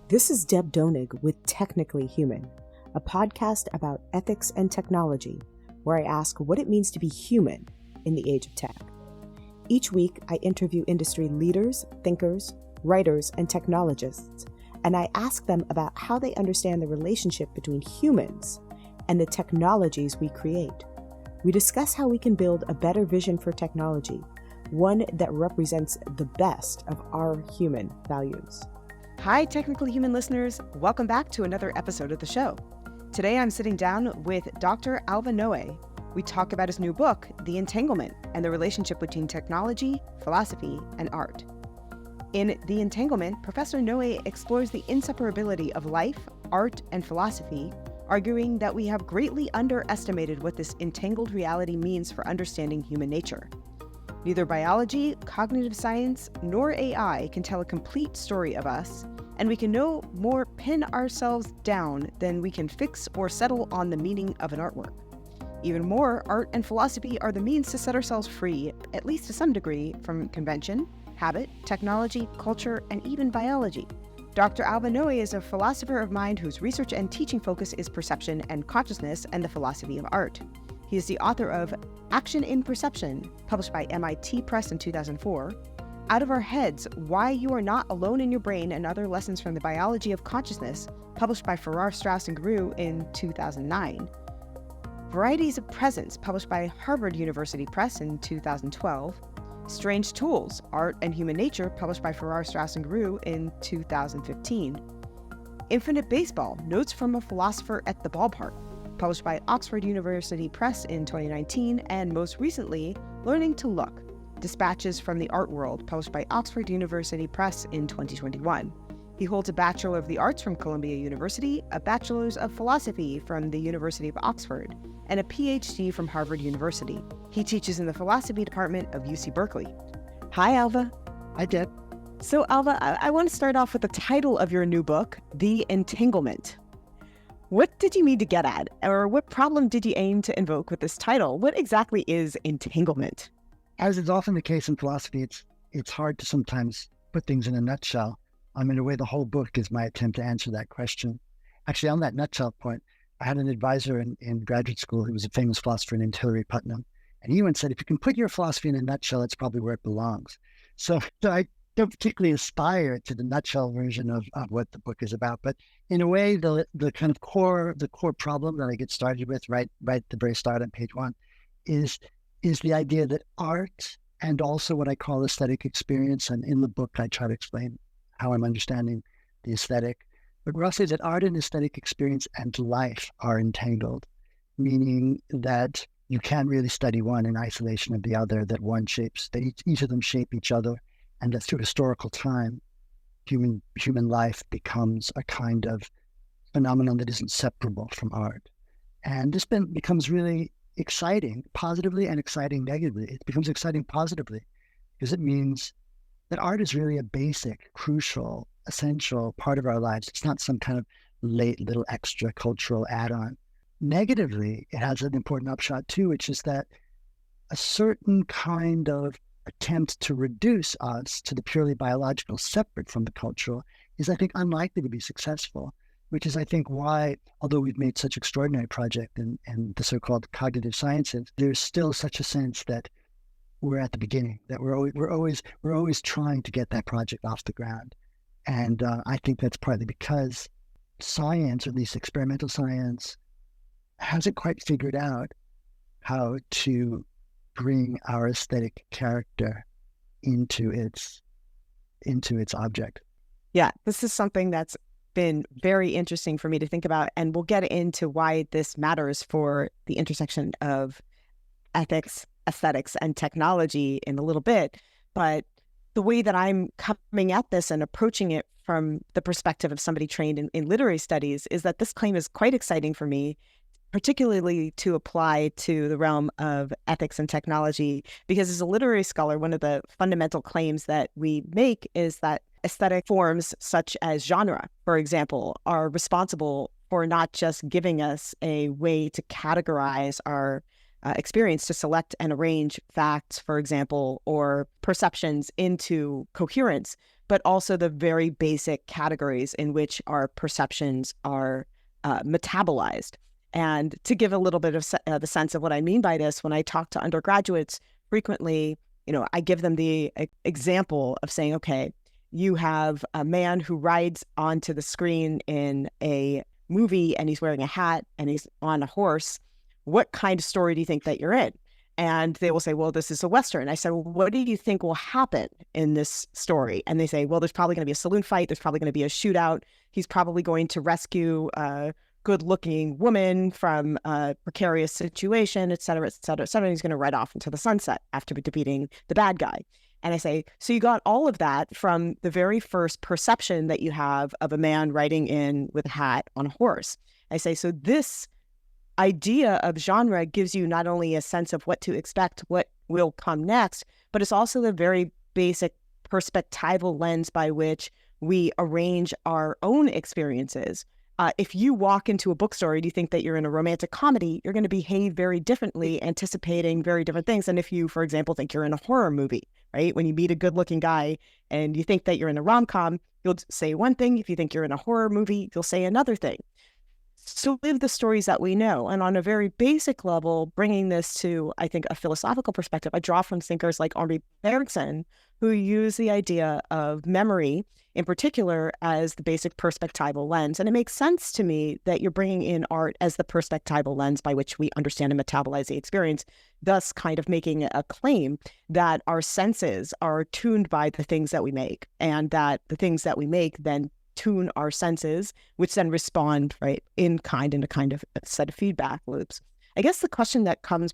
This is Deb Donig with Technically Human, a podcast about ethics and technology, where I ask what it means to be human in the age of tech. Each week, I interview industry leaders, thinkers, writers, and technologists, and I ask them about how they understand the relationship between humans and the technologies we create. We discuss how we can build a better vision for technology, one that represents the best of our human values. Hi, Technically Human listeners. Welcome back to another episode of the show. Today, I'm sitting down with Dr. Alva Noë. We talk about his new book, The Entanglement, and the relationship between technology, philosophy, and art. In The Entanglement, Professor Noë explores the inseparability of life, art, and philosophy, arguing that we have greatly underestimated what this entangled reality means for understanding human nature. Neither biology, cognitive science, nor AI can tell a complete story of us, and we can no more pin ourselves down than we can fix or settle on the meaning of an artwork. Even more, art and philosophy are the means to set ourselves free, at least to some degree, from convention, habit, technology, culture, and even biology. Dr. Alva Noë is a philosopher of mind whose research and teaching focus is perception and consciousness and the philosophy of art. He is the author of Action in Perception, published by MIT Press in 2004, Out of Our Heads, Why You Are Not Alone in Your Brain and Other Lessons from the Biology of Consciousness, published by Farrar Straus and Giroux in 2009, Varieties of Presence, published by Harvard University Press in 2012, Strange Tools, Art and Human Nature, published by Farrar Straus and Giroux in 2015, Infinite Baseball, Notes from a Philosopher at the Ballpark, published by Oxford University Press in 2019, and most recently, Learning to Look, Dispatches from the Art World, published by Oxford University Press in 2021. He holds a Bachelor of the Arts from Columbia University, a Bachelors of Philosophy from the University of Oxford, and a Ph.D. from Harvard University. He teaches in the philosophy department of UC Berkeley. Hi, Alva. Hi, Deb. So, Alva, I want to start off with the title of your new book, The Entanglement. What did you mean to get at, or what problem did you aim to invoke with this title? What exactly is entanglement? As is often the case in philosophy, it's hard to sometimes put things in a nutshell. In a way, the whole book is my attempt to answer that question. Actually, on that nutshell point, I had an advisor in graduate school who was a famous philosopher named Hilary Putnam. And he once said, if you can put your philosophy in a nutshell, it's probably where it belongs. So I don't particularly aspire to the nutshell version of what the book is about. But in a way, the kind of core problem that I get started with right at the very start on page 1 is the idea that art and also what I call aesthetic experience, and in the book I try to explain how I'm understanding the aesthetic, but roughly that art and aesthetic experience and life are entangled, meaning that you can't really study one in isolation of the other, that each of them shape each other, and that through historical time, human life becomes a kind of phenomenon that isn't separable from art. And this becomes really exciting positively and exciting negatively. It becomes exciting positively because it means that art is really a basic, crucial, essential part of our lives. It's not some kind of late little extra cultural add-on. Negatively, it has an important upshot too, which is that a certain kind of attempt to reduce us to the purely biological, separate from the cultural, is, I think, unlikely to be successful, which is, I think, why, although we've made such extraordinary project in the so-called cognitive sciences, there's still such a sense that we're at the beginning, that we're always trying to get that project off the ground. And I think that's partly because science, or at least experimental science, hasn't quite figured out how to bring our aesthetic character into its object. Yeah, this is something that's been very interesting for me to think about, and we'll get into why this matters for the intersection of ethics, aesthetics, and technology in a little bit. But the way that I'm coming at this and approaching it from the perspective of somebody trained in literary studies is that this claim is quite exciting for me, particularly to apply to the realm of ethics and technology, because as a literary scholar, one of the fundamental claims that we make is that aesthetic forms such as genre, for example, are responsible for not just giving us a way to categorize our experience, to select and arrange facts, for example, or perceptions into coherence, but also the very basic categories in which our perceptions are metabolized. And to give a little bit of the sense of what I mean by this, when I talk to undergraduates frequently, I give them the example of saying, okay, you have a man who rides onto the screen in a movie and he's wearing a hat and he's on a horse. What kind of story do you think that you're in? And they will say, well, this is a Western. I said, well, what do you think will happen in this story? And they say, well, there's probably going to be a saloon fight. There's probably going to be a shootout. He's probably going to rescue a good-looking woman from a precarious situation, et cetera, et cetera, et cetera. And he's going to ride off into the sunset after defeating the bad guy. And I say, so you got all of that from the very first perception that you have of a man riding in with a hat on a horse. I say, so this idea of genre gives you not only a sense of what to expect, what will come next, but it's also the very basic perspectival lens by which we arrange our own experiences. If you walk into a bookstore and you think that you're in a romantic comedy, you're going to behave very differently, anticipating very different things than if you, for example, think you're in a horror movie, right? When you meet a good-looking guy and you think that you're in a rom-com, you'll say one thing. If you think you're in a horror movie, you'll say another thing. So live the stories that we know. And on a very basic level, bringing this to, I think, a philosophical perspective, I draw from thinkers like Henri Bergson, who use the idea of memory in particular as the basic perspectival lens. And it makes sense to me that you're bringing in art as the perspectival lens by which we understand and metabolize the experience, thus kind of making a claim that our senses are tuned by the things that we make, and that the things that we make then tune our senses, which then respond, right, in a kind of set of feedback loops. I guess the question that comes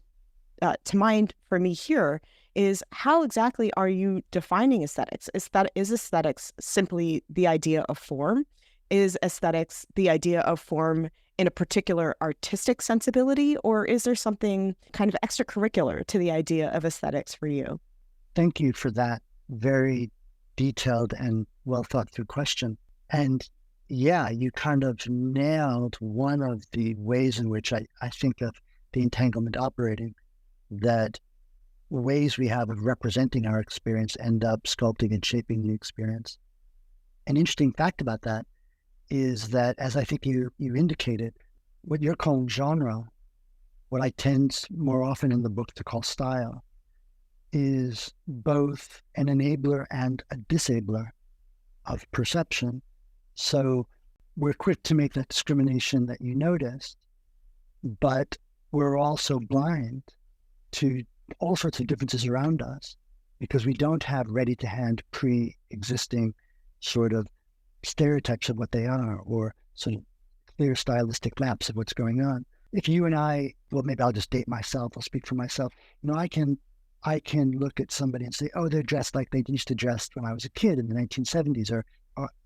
to mind for me here is, how exactly are you defining aesthetics? Is aesthetics simply the idea of form? Is aesthetics the idea of form in a particular artistic sensibility, or is there something kind of extracurricular to the idea of aesthetics for you? Thank you for that very detailed and well thought through question. And yeah, you kind of nailed one of the ways in which I think of the entanglement operating, that ways we have of representing our experience end up sculpting and shaping the experience. An interesting fact about that is that, as I think you indicated, what you're calling genre, what I tend more often in the book to call style, is both an enabler and a disabler of perception. So we're quick to make that discrimination that you noticed, but we're also blind to all sorts of differences around us because we don't have ready-to-hand pre-existing sort of stereotypes of what they are, or sort of clear stylistic maps of what's going on. If you and I, well, maybe I'll just date myself, I'll speak for myself. I can look at somebody and say, oh, they're dressed like they used to dress when I was a kid in the 1970s, or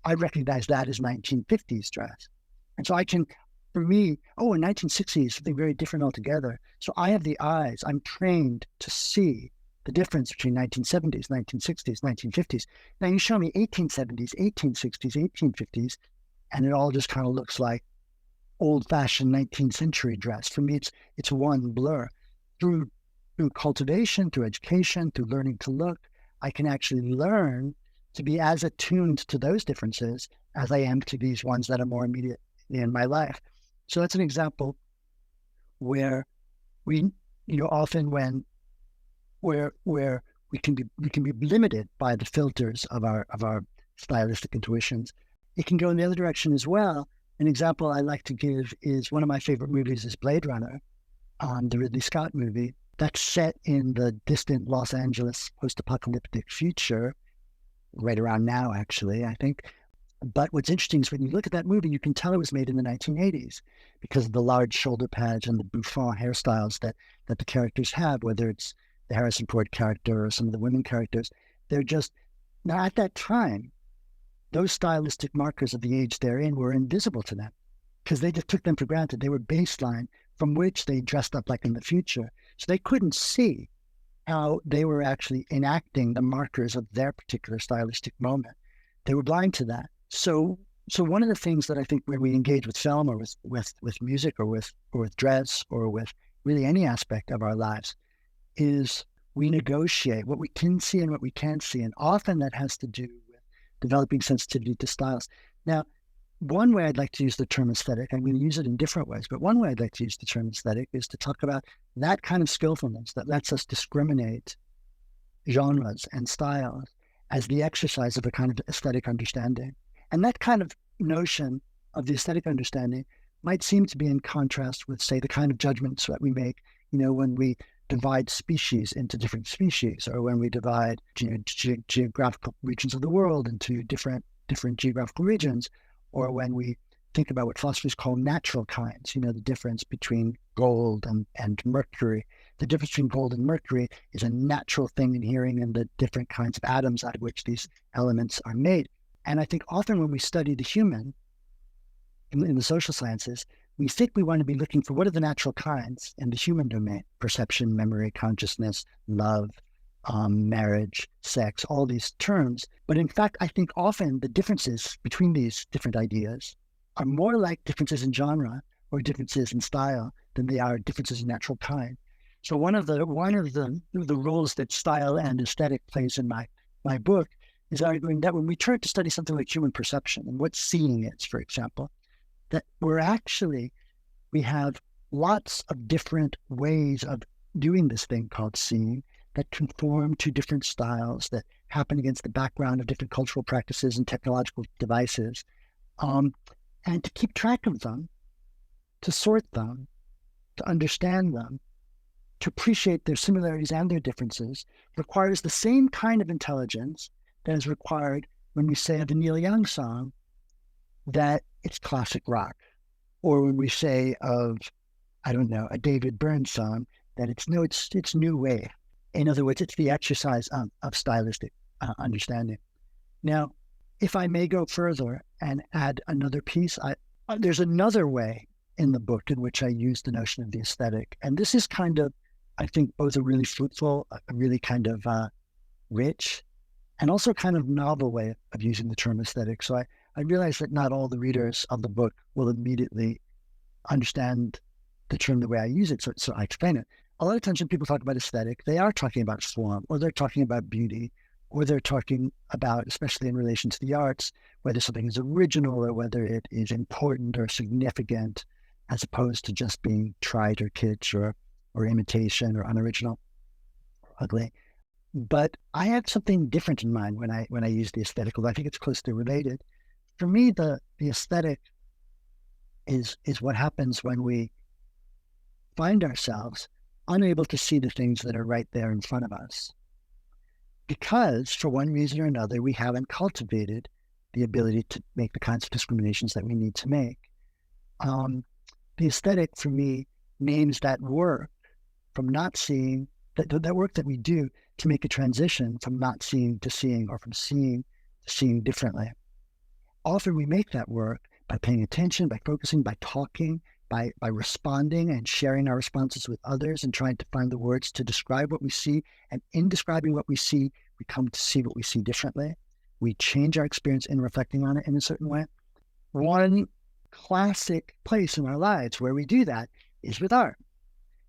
I recognize that as 1950s dress. And so I can, for me, in 1960s, something very different altogether. So I have the eyes, I'm trained to see the difference between 1970s, 1960s, 1950s. Now you show me 1870s, 1860s, 1850s, and it all just kind of looks like old-fashioned 19th century dress. For me, it's one blur. Through cultivation, through education, through learning to look, I can actually learn to be as attuned to those differences as I am to these ones that are more immediate in my life. So that's an example where we, often where we can be limited by the filters of our stylistic intuitions. It can go in the other direction as well. An example I like to give is, one of my favorite movies is Blade Runner, the Ridley Scott movie. That's set in the distant Los Angeles post-apocalyptic future, right around now, actually, I think. But what's interesting is when you look at that movie, you can tell it was made in the 1980s because of the large shoulder pads and the bouffant hairstyles that the characters have, whether it's the Harrison Ford character or some of the women characters. They're just, now at that time, those stylistic markers of the age they're in were invisible to them because they just took them for granted. They were baseline from which they dressed up like in the future. So they couldn't see how they were actually enacting the markers of their particular stylistic moment. They were blind to that. So one of the things that I think when we engage with film or with music or with dress or with really any aspect of our lives is we negotiate what we can see and what we can't see. And often that has to do with developing sensitivity to styles. Now, one way I'd like to use the term aesthetic, I'm going to use it in different ways, but one way I'd like to use the term aesthetic is to talk about that kind of skillfulness that lets us discriminate genres and styles as the exercise of a kind of aesthetic understanding. And that kind of notion of the aesthetic understanding might seem to be in contrast with, say, the kind of judgments that we make, when we divide species into different species, or when we divide geographical regions of the world into different geographical regions, or when we think about what philosophers call natural kinds, the difference between gold and mercury. The difference between gold and mercury is a natural thing inhering in the different kinds of atoms out of which these elements are made. And I think often when we study the human in the social sciences, we think we want to be looking for what are the natural kinds in the human domain: perception, memory, consciousness, love, marriage, sex, all these terms. But in fact, I think often the differences between these different ideas are more like differences in genre or differences in style than they are differences in natural kind. So one of the roles that style and aesthetic plays in my book is arguing that when we turn to study something like human perception and what seeing is, for example, that we have lots of different ways of doing this thing called seeing that conform to different styles that happen against the background of different cultural practices and technological devices. And to keep track of them, to sort them, to understand them, to appreciate their similarities and their differences requires the same kind of intelligence that is required when we say of a Neil Young song that it's classic rock, or when we say of, a David Byrne song that it's new wave. In other words, it's the exercise of stylistic understanding. Now, if I may go further and add another piece, there's another way in the book in which I use the notion of the aesthetic. And this is kind of, I think, both a really fruitful, a really kind of rich, and also kind of novel way of using the term aesthetic. So I realize that not all the readers of the book will immediately understand the term the way I use it, so I explain it. A lot of times when people talk about aesthetic, they are talking about form, or they're talking about beauty, or they're talking about, especially in relation to the arts, whether something is original or whether it is important or significant, as opposed to just being trite or kitsch or imitation or unoriginal or ugly. But I have something different in mind when I use the aesthetic, although I think it's closely related. For me, the aesthetic is what happens when we find ourselves unable to see the things that are right there in front of us, because for one reason or another, we haven't cultivated the ability to make the kinds of discriminations that we need to make. The aesthetic for me names that work from not seeing, that work that we do to make a transition from not seeing to seeing, or from seeing to seeing differently. Often we make that work by paying attention, by focusing, by talking, by responding and sharing our responses with others and trying to find the words to describe what we see. And in describing what we see, we come to see what we see differently. We change our experience in reflecting on it in a certain way. One classic place in our lives where we do that is with art.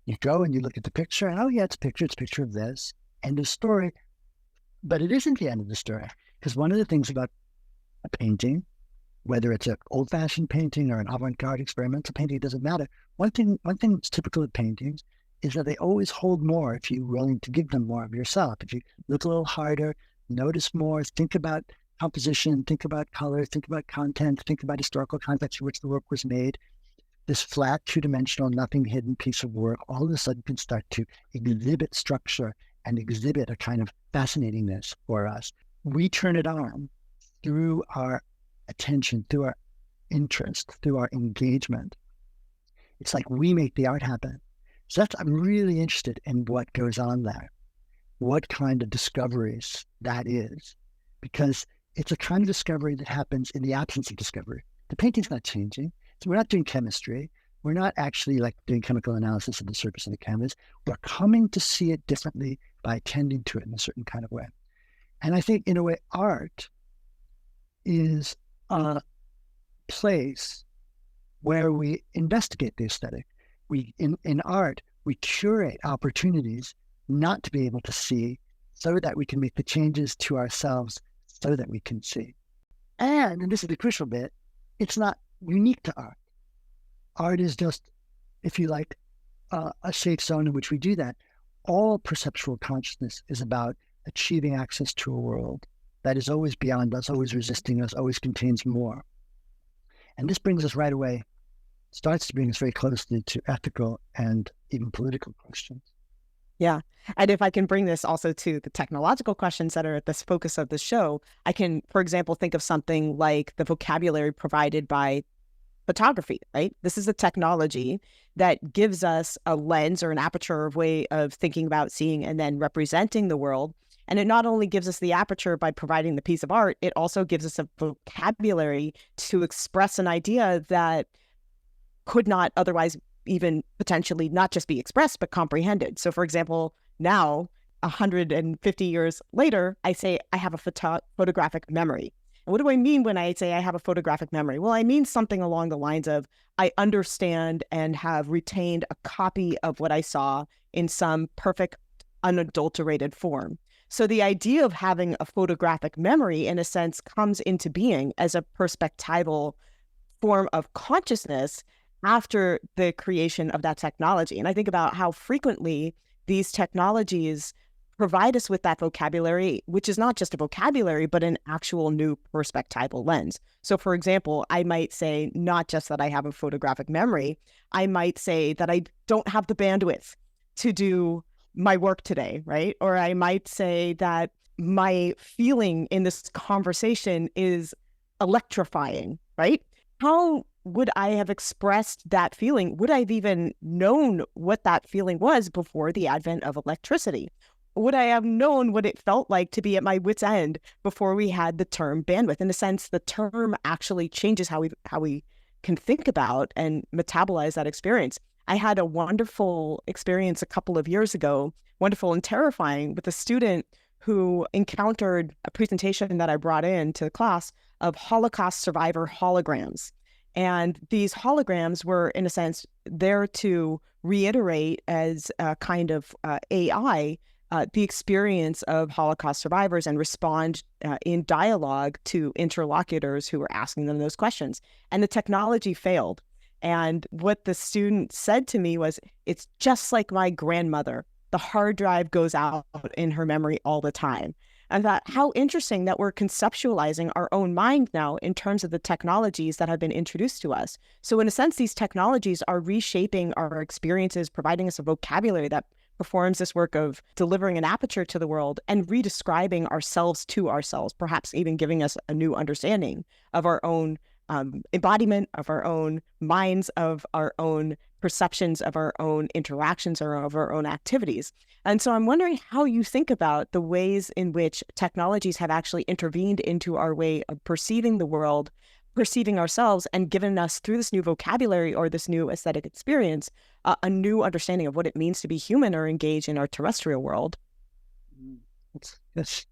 You go and you look at the picture and, oh yeah, it's a picture of this, end of story. But it isn't the end of the story, because one of the things about a painting, whether it's an old-fashioned painting or an avant-garde experimental painting, it doesn't matter. One thing that's typical of paintings is that they always hold more if you're willing to give them more of yourself. If you look a little harder, notice more, think about composition, think about color, think about content, think about historical context in which the work was made. This flat, two-dimensional, nothing hidden piece of work all of a sudden can start to exhibit structure and exhibit a kind of fascinatingness for us. We turn it on through our attention, through our interest, through our engagement. It's like we make the art happen. So I'm really interested in what goes on there, what kind of discoveries that is, because it's a kind of discovery that happens in the absence of discovery. The painting's not changing. So we're not doing chemistry. We're not actually like doing chemical analysis of the surface of the canvas. We're coming to see it differently by attending to it in a certain kind of way. And I think in a way, art is a place where we investigate the aesthetic. In art, we curate opportunities not to be able to see so that we can make the changes to ourselves so that we can see. And this is the crucial bit, it's not unique to art. Art is just, if you like, a safe zone in which we do that. All perceptual consciousness is about achieving access to a world that is always beyond us, always resisting us, always contains more. And this brings us right away, starts to bring us very closely to ethical and even political questions. Yeah. And if I can bring this also to the technological questions that are at the focus of the show, I can, for example, think of something like the vocabulary provided by photography, right? This is a technology that gives us a lens or an aperture of way of thinking about, seeing, and then representing the world. And it not only gives us the aperture by providing the piece of art, it also gives us a vocabulary to express an idea that could not otherwise even potentially not just be expressed, but comprehended. So for example, now, 150 years later, I say I have a photographic memory. And what do I mean when I say I have a photographic memory? Well, I mean something along the lines of I understand and have retained a copy of what I saw in some perfect, unadulterated form. So the idea of having a photographic memory, in a sense, comes into being as a perspectival form of consciousness after the creation of that technology. And I think about how frequently these technologies provide us with that vocabulary, which is not just a vocabulary, but an actual new perspectival lens. So for example, I might say not just that I have a photographic memory, I might say that I don't have the bandwidth to do my work today, right? Or I might say that my feeling in this conversation is electrifying, right? How would I have expressed that feeling? Would I have even known what that feeling was before the advent of electricity? Would I have known what it felt like to be at my wit's end before we had the term bandwidth? In a sense, the term actually changes how we can think about and metabolize that experience. I had a wonderful experience a couple of years ago, wonderful and terrifying, with a student who encountered a presentation that I brought in to the class of Holocaust survivor holograms. And these holograms were, in a sense, there to reiterate as a kind of AI the experience of Holocaust survivors and respond in dialogue to interlocutors who were asking them those questions. And the technology failed. And what the student said to me was, it's just like my grandmother. The hard drive goes out in her memory all the time. And I thought, how interesting that we're conceptualizing our own mind now in terms of the technologies that have been introduced to us. So in a sense, these technologies are reshaping our experiences, providing us a vocabulary that performs this work of delivering an aperture to the world and redescribing ourselves to ourselves, perhaps even giving us a new understanding of our own embodiment, of our own minds, of our own perceptions, of our own interactions, or of our own activities. And so I'm wondering how you think about the ways in which technologies have actually intervened into our way of perceiving the world, perceiving ourselves, and given us, through this new vocabulary or this new aesthetic experience, a new understanding of what it means to be human or engage in our terrestrial world. That's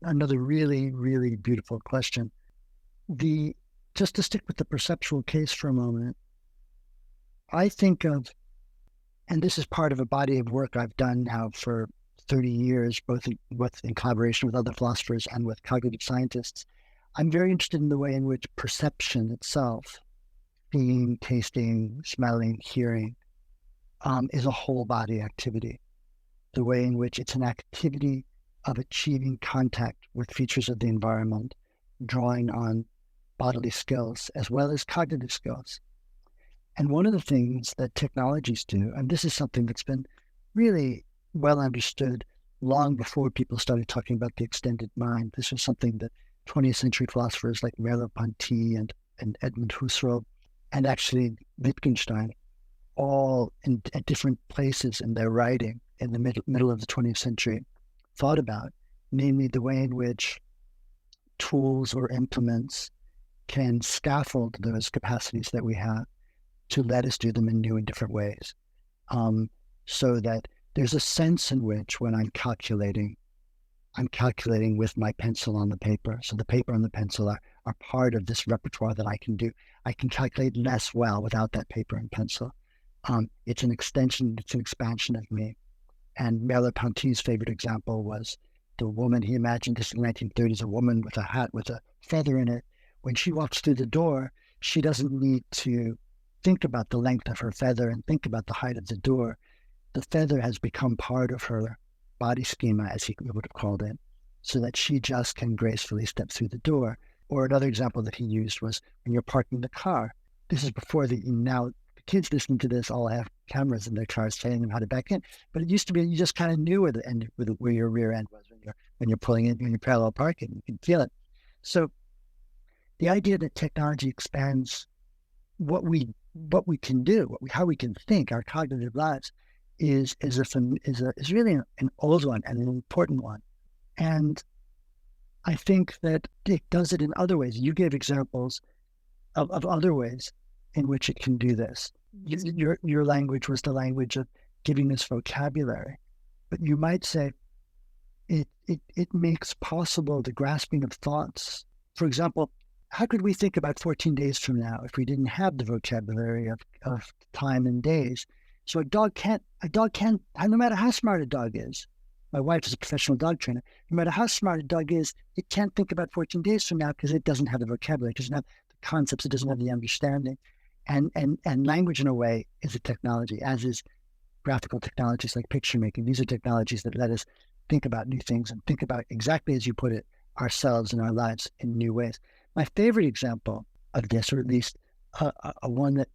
another really, really beautiful question. Just to stick with the perceptual case for a moment, I think of, and this is part of a body of work I've done now for 30 years, both in collaboration with other philosophers and with cognitive scientists. I'm very interested in the way in which perception itself, seeing, tasting, smelling, hearing, is a whole body activity. The way in which it's an activity of achieving contact with features of the environment, drawing on bodily skills as well as cognitive skills. And one of the things that technologies do, and this is something that's been really well understood long before people started talking about the extended mind. This was something that 20th century philosophers like Merleau-Ponty and Edmund Husserl and actually Wittgenstein, all at different places in their writing in the middle of the 20th century, thought about, namely the way in which tools or implements can scaffold those capacities that we have to let us do them in new and different ways. So that there's a sense in which when I'm calculating with my pencil on the paper. So the paper and the pencil are part of this repertoire that I can do. I can calculate less well without that paper and pencil. It's an extension, it's an expansion of me. And Merleau-Ponty's favorite example was the woman, he imagined this in the 1930s, a woman with a hat with a feather in it. When she walks through the door, she doesn't need to think about the length of her feather and think about the height of the door. The feather has become part of her body schema, as he would have called it, so that she just can gracefully step through the door. Or another example that he used was when you're parking the car. This is before now the kids listening to this all have cameras in their cars telling them how to back in. But it used to be you just kind of knew where the end, where your rear end was when you're pulling in, when you're parallel parking. You can feel it. So the idea that technology expands what we can do, how we can think, our cognitive lives, is really an old one and an important one. And I think that it does it in other ways. You gave examples of other ways in which it can do this. Your language was the language of giving us vocabulary, but you might say it makes possible the grasping of thoughts. For example, how could we think about 14 days from now if we didn't have the vocabulary of time and days? So a dog can't, no matter how smart a dog is, my wife is a professional dog trainer, no matter how smart a dog is, it can't think about 14 days from now because it doesn't have the vocabulary, it doesn't have the concepts, it doesn't have the understanding. And language, in a way, is a technology, as is graphical technologies like picture making. These are technologies that let us think about new things and think about, exactly as you put it, ourselves and our lives in new ways. My favorite example of this, or at least a one that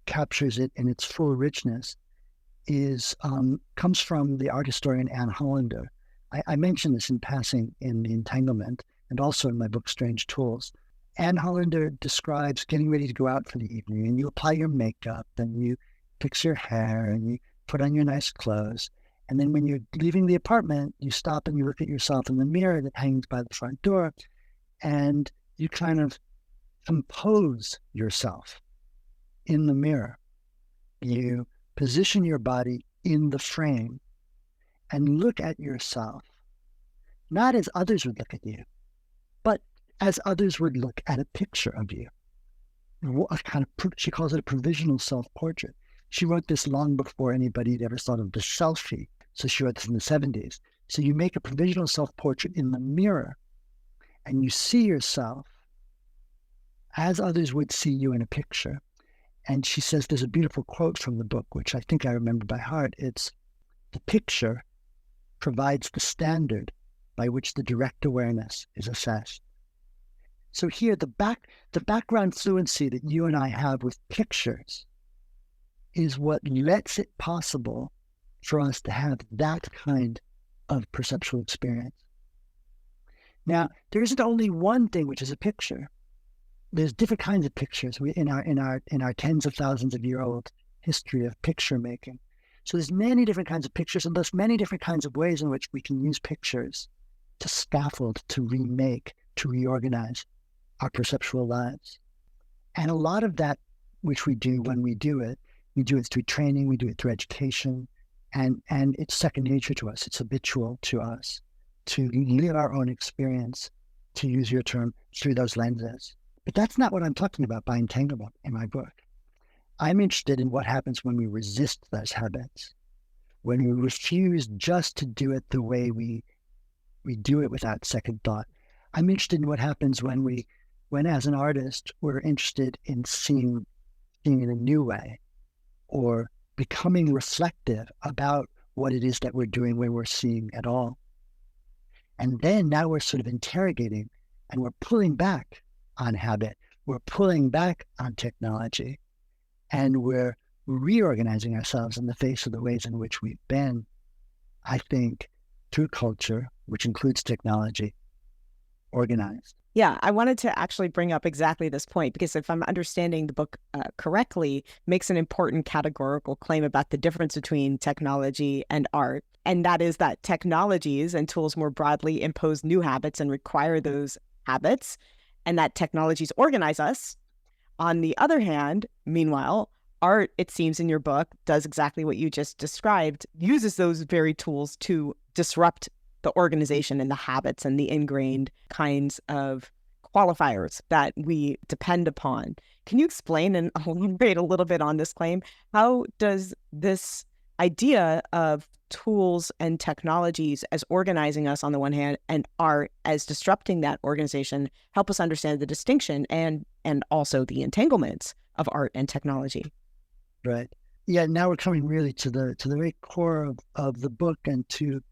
captures it in its full richness, comes from the art historian Anne Hollander. I mentioned this in passing in The Entanglement and also in my book Strange Tools. Anne Hollander describes getting ready to go out for the evening, and you apply your makeup and you fix your hair and you put on your nice clothes. And then when you're leaving the apartment, you stop and you look at yourself in the mirror that hangs by the front door, and you kind of compose yourself in the mirror. You position your body in the frame and look at yourself, not as others would look at you, but as others would look at a picture of you. She calls it a provisional self-portrait. She wrote this long before anybody had ever thought of the selfie. So she wrote this in the 70s. So you make a provisional self-portrait in the mirror, and you see yourself as others would see you in a picture. And she says there's a beautiful quote from the book, which I think I remember by heart. It's, "The picture provides the standard by which the direct awareness is assessed." So here, the background fluency that you and I have with pictures is what lets it possible for us to have that kind of perceptual experience. Now, there isn't only one thing which is a picture. There's different kinds of pictures in our tens of thousands of year old history of picture making. So there's many different kinds of pictures, and there's many different kinds of ways in which we can use pictures to scaffold, to remake, to reorganize our perceptual lives. And a lot of that, which we do when we do it through training, we do it through education, and it's second nature to us. It's habitual to us to live our own experience, to use your term, through those lenses. But that's not what I'm talking about by entanglement in my book. I'm interested in what happens when we resist those habits, when we refuse just to do it the way we do it without second thought. I'm interested in what happens when as an artist, we're interested in seeing in a new way, or becoming reflective about what it is that we're doing when we're seeing at all. And then now we're sort of interrogating, and we're pulling back on habit, we're pulling back on technology, and we're reorganizing ourselves in the face of the ways in which we've been, I think, through culture, which includes technology, organized. Yeah, I wanted to actually bring up exactly this point, because if I'm understanding the book correctly, makes an important categorical claim about the difference between technology and art. And that is that technologies and tools more broadly impose new habits and require those habits, and that technologies organize us. On the other hand, meanwhile, art, it seems in your book, does exactly what you just described, uses those very tools to disrupt the organization and the habits and the ingrained kinds of qualifiers that we depend upon. Can you explain and elaborate a little bit on this claim? How does this idea of tools and technologies as organizing us on the one hand, and art as disrupting that organization, help us understand the distinction and also the entanglements of art and technology. Right. Yeah. Now we're coming really to the very core of the book, and to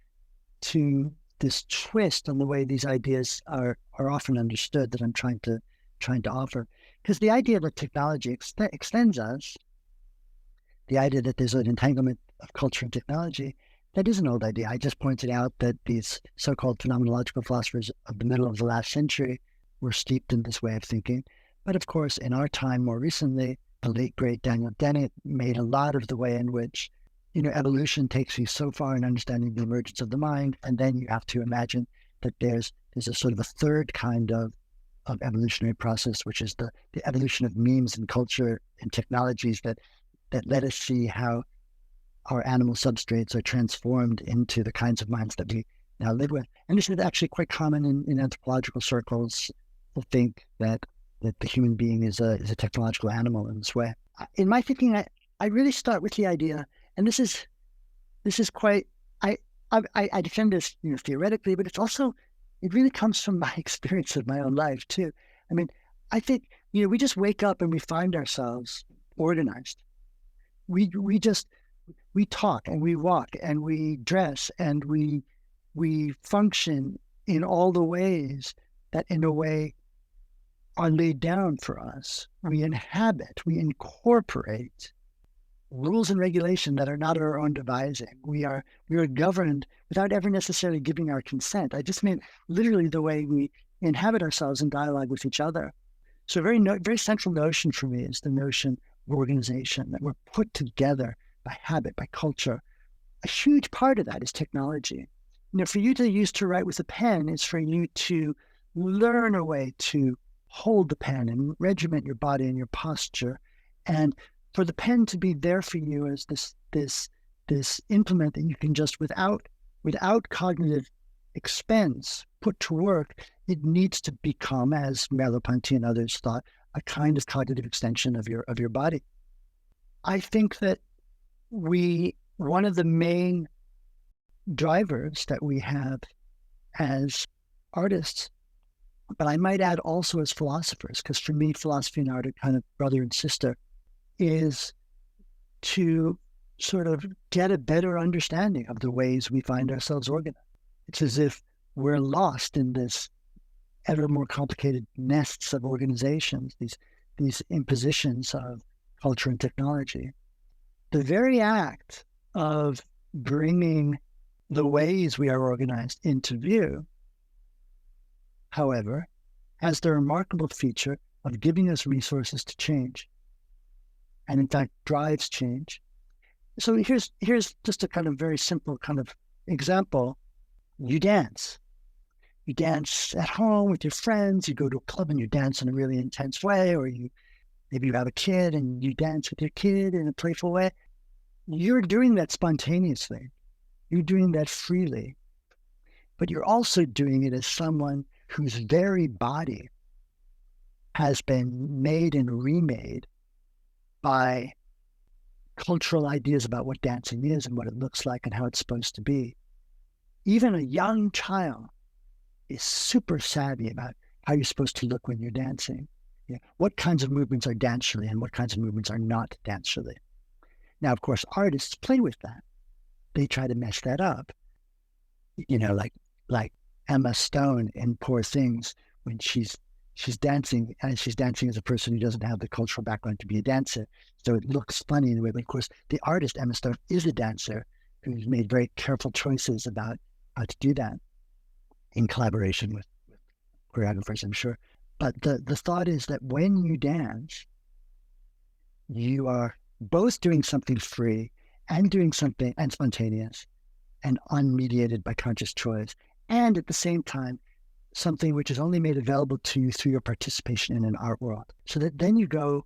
this twist on the way these ideas are often understood that I'm trying to offer. Because the idea that technology extends us, the idea that there's an entanglement of culture and technology, that is an old idea. I just pointed out that these so-called phenomenological philosophers of the middle of the last century were steeped in this way of thinking. But of course, in our time, more recently, the late, great Daniel Dennett made a lot of the way in which, evolution takes you so far in understanding the emergence of the mind. And then you have to imagine that there's a sort of a third kind of evolutionary process, which is the evolution of memes and culture and technologies that let us see how our animal substrates are transformed into the kinds of minds that we now live with. And this is actually quite common in anthropological circles, to think that the human being is a technological animal in this way. In my thinking, I really start with the idea, and this is quite, I defend this theoretically, but it really comes from my experience of my own life too. I mean, I think we just wake up and we find ourselves organized. We talk and we walk and we dress and we function in all the ways that in a way are laid down for us. We inhabit, we incorporate rules and regulation that are not our own devising. We are governed without ever necessarily giving our consent. I just mean literally the way we inhabit ourselves in dialogue with each other. So a very central notion for me is the notion of organization, that we're put together by habit, by culture. A huge part of that is technology. For you to write with a pen is for you to learn a way to hold the pen and regiment your body and your posture, and for the pen to be there for you as this implement that you can just without cognitive expense put to work. It needs to become, as Merleau-Ponty and others thought, a kind of cognitive extension of your body. I think that one of the main drivers that we have as artists, but I might add also as philosophers, because for me, philosophy and art are kind of brother and sister, is to sort of get a better understanding of the ways we find ourselves organized. It's as if we're lost in this ever more complicated nests of organizations, these impositions of culture and technology. The very act of bringing the ways we are organized into view, however, has the remarkable feature of giving us resources to change, and in fact drives change. So here's just a kind of very simple kind of example. You dance at home with your friends, you go to a club and you dance in a really intense way, or maybe you have a kid and you dance with your kid in a playful way. You're doing that spontaneously. You're doing that freely. But you're also doing it as someone whose very body has been made and remade by cultural ideas about what dancing is and what it looks like and how it's supposed to be. Even a young child is super savvy about how you're supposed to look when you're dancing. What kinds of movements are dance-shirley and what kinds of movements are not dance-shirley. Now, of course, artists play with that. They try to mess that up. Like Emma Stone in Poor Things, when she's dancing, and she's dancing as a person who doesn't have the cultural background to be a dancer. So it looks funny in a way. But of course, the artist, Emma Stone, is a dancer who's made very careful choices about how to do that in collaboration with choreographers, I'm sure. But the thought is that when you dance, you are both doing something free and doing something and spontaneous and unmediated by conscious choice, and at the same time, something which is only made available to you through your participation in an art world. So that then you go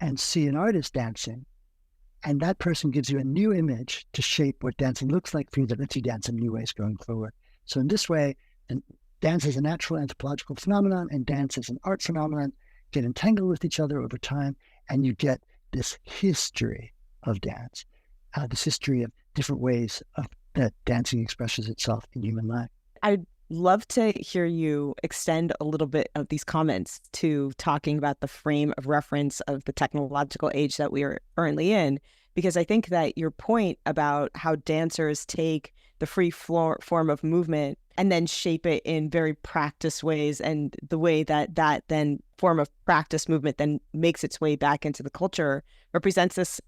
and see an artist dancing, and that person gives you a new image to shape what dancing looks like for you, that lets you dance in new ways going forward. So in this way, dance is a natural anthropological phenomenon and dance is an art phenomenon get entangled with each other over time, and you get this history of dance. this history of different ways of that dancing expresses itself in human life. I'd love to hear you extend a little bit of these comments to talking about the frame of reference of the technological age that we are currently in, because I think that your point about how dancers take the free form of movement and then shape it in very practiced ways, and the way that that then form of practice movement then makes its way back into the culture represents this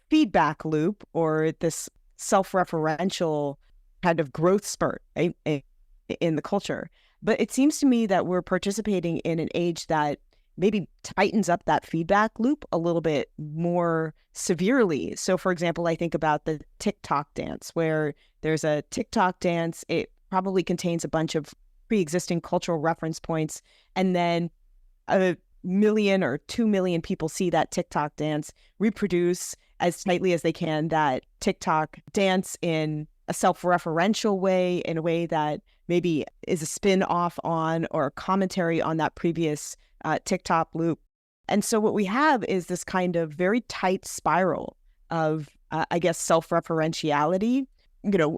feedback loop, or this self-referential kind of growth spurt, right, in the culture. But it seems to me that we're participating in an age that maybe tightens up that feedback loop a little bit more severely. So, for example, I think about the TikTok dance, where there's a TikTok dance. It probably contains a bunch of pre-existing cultural reference points, and then a million or 2 million people see that TikTok dance, reproduce as tightly as they can that TikTok dance in a self-referential way, in a way that maybe is a spin-off on or a commentary on that previous TikTok loop. And so what we have is this kind of very tight spiral of, I guess, self-referentiality.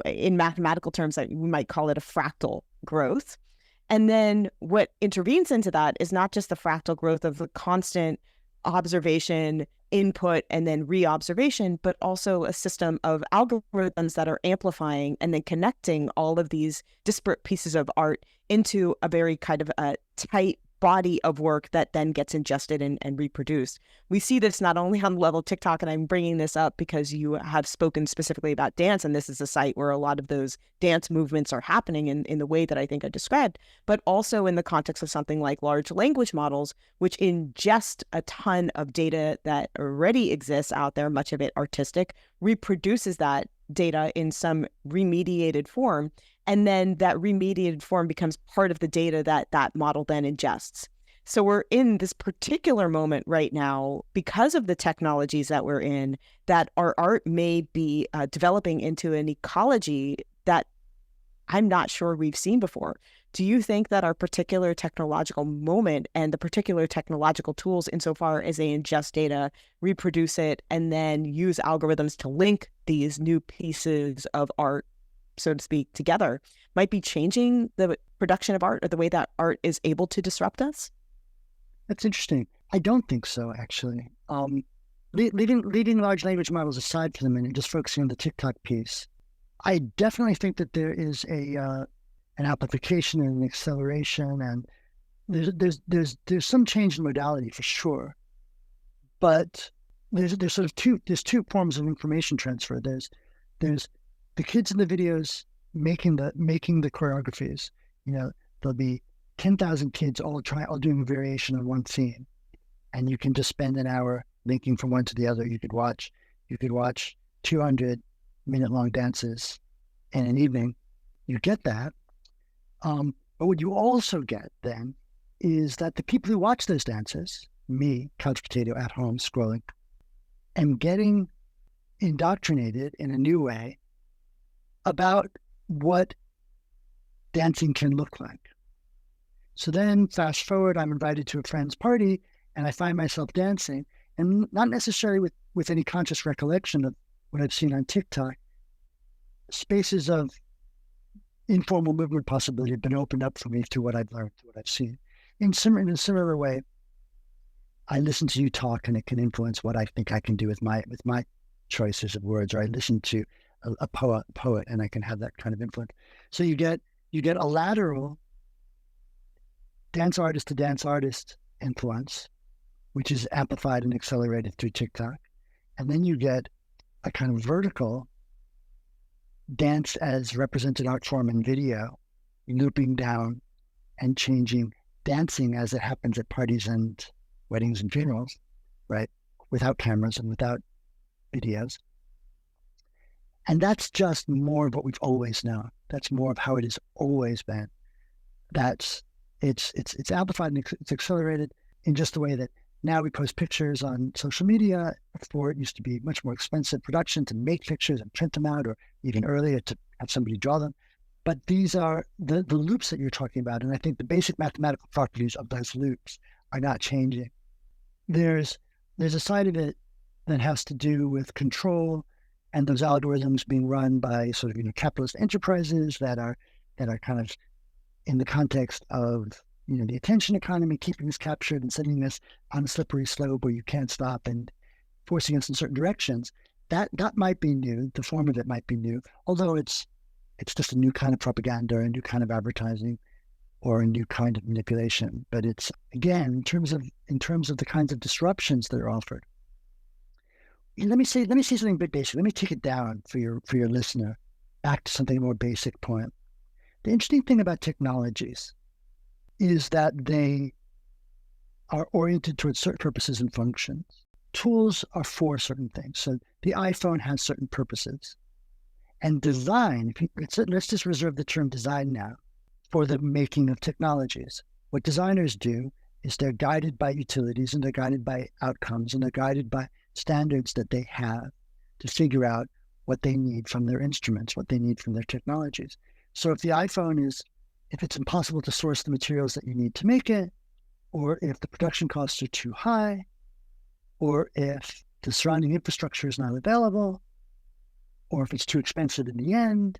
In mathematical terms, we might call it a fractal growth. And then what intervenes into that is not just the fractal growth of the constant observation, input, and then re-observation, but also a system of algorithms that are amplifying and then connecting all of these disparate pieces of art into a very kind of a tight body of work that then gets ingested and reproduced. We see this not only on the level of TikTok, and I'm bringing this up because you have spoken specifically about dance, and this is a site where a lot of those dance movements are happening in the way that I think I described, but also in the context of something like large language models, which ingest a ton of data that already exists out there, much of it artistic, reproduces that data in some remediated form, and then that remediated form becomes part of the data that that model then ingests. So we're in this particular moment right now, because of the technologies that we're in, that our art may be developing into an ecology that I'm not sure we've seen before. Do you think that our particular technological moment and the particular technological tools, insofar as they ingest data, reproduce it, and then use algorithms to link these new pieces of art, so to speak, together, might be changing the production of art or the way that art is able to disrupt us? That's interesting. I don't think so, actually. Leaving large language models aside for the minute, just focusing on the TikTok piece, I definitely think that there is an amplification and an acceleration, and there's some change in modality for sure. But there's sort of two forms of information transfer. There's the kids in the videos making the choreographies. There'll be 10,000 kids all doing a variation on one theme, and you can just spend an hour linking from one to the other. You could watch 200-minute-long dances in an evening. You get that. But what you also get then is that the people who watch those dances, me, couch potato at home scrolling, am getting indoctrinated in a new way about what dancing can look like. So then fast forward, I'm invited to a friend's party and I find myself dancing, and not necessarily with any conscious recollection of what I've seen on TikTok. Spaces of informal movement possibility have been opened up for me through what I've learned, through what I've seen. In a similar way, I listen to you talk and it can influence what I think I can do with my choices of words, or I listen to a poet and I can have that kind of influence. So you get a lateral dance artist to dance artist influence, which is amplified and accelerated through TikTok. And then you get a kind of vertical dance as represented art form in video, looping down and changing dancing as it happens at parties and weddings and funerals, right? Without cameras and without videos. And that's just more of what we've always known. That's more of how it has always been. It's amplified and it's accelerated in just the way that now we post pictures on social media. Before, it used to be much more expensive production to make pictures and print them out, or even earlier to have somebody draw them. But these are the loops that you're talking about. And I think the basic mathematical properties of those loops are not changing. There's a side of it that has to do with control and those algorithms being run by sort of capitalist enterprises that are kind of in the context of the attention economy, keeping us captured and sending us on a slippery slope where you can't stop and forcing us in certain directions. That might be new. The form of it might be new, although it's just a new kind of propaganda, or a new kind of advertising, or a new kind of manipulation. But it's, again, in terms of the kinds of disruptions that are offered. Let me say something a bit basic. Let me take it down for your listener, back to something more basic point. The interesting thing about technologies is that they are oriented towards certain purposes and functions. Tools are for certain things. So the iPhone has certain purposes. And design, let's just reserve the term design now for the making of technologies. What designers do is they're guided by utilities, and they're guided by outcomes, and they're guided by standards that they have to figure out what they need from their instruments, what they need from their technologies. So if the iPhone if it's impossible to source the materials that you need to make it, or if the production costs are too high, or if the surrounding infrastructure is not available, or if it's too expensive in the end,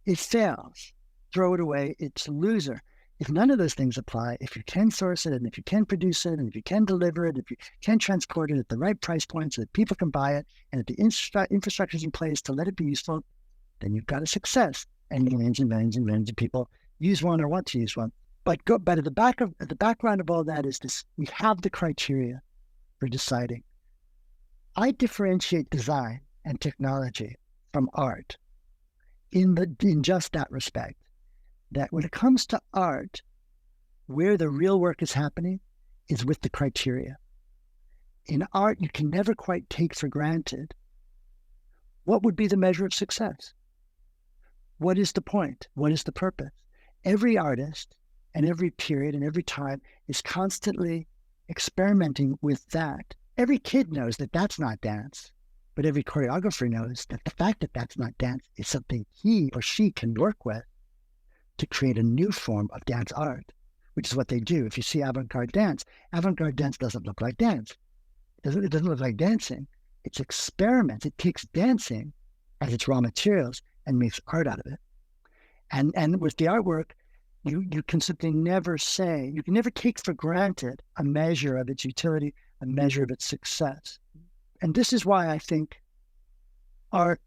it fails. Throw it away, it's a loser. If none of those things apply, if you can source it, and if you can produce it, and if you can deliver it, if you can transport it at the right price point so that people can buy it, and if the infrastructure is in place to let it be useful, then you've got a success. And millions and millions and millions of people use one or want to use one. But at the background of all that is this: we have the criteria for deciding. I differentiate design and technology from art in just that respect, that when it comes to art, where the real work is happening is with the criteria. In art, you can never quite take for granted what would be the measure of success. What is the point? What is the purpose? Every artist and every period and every time is constantly experimenting with that. Every kid knows that that's not dance, but every choreographer knows that the fact that that's not dance is something he or she can work with to create a new form of dance art, which is what they do. If you see avant-garde dance doesn't look like dance. It doesn't look like dancing. It's experiments. It takes dancing as its raw materials and makes art out of it. And with the artwork, you can simply never say, you can never take for granted a measure of its utility, a measure of its success. And this is why I think art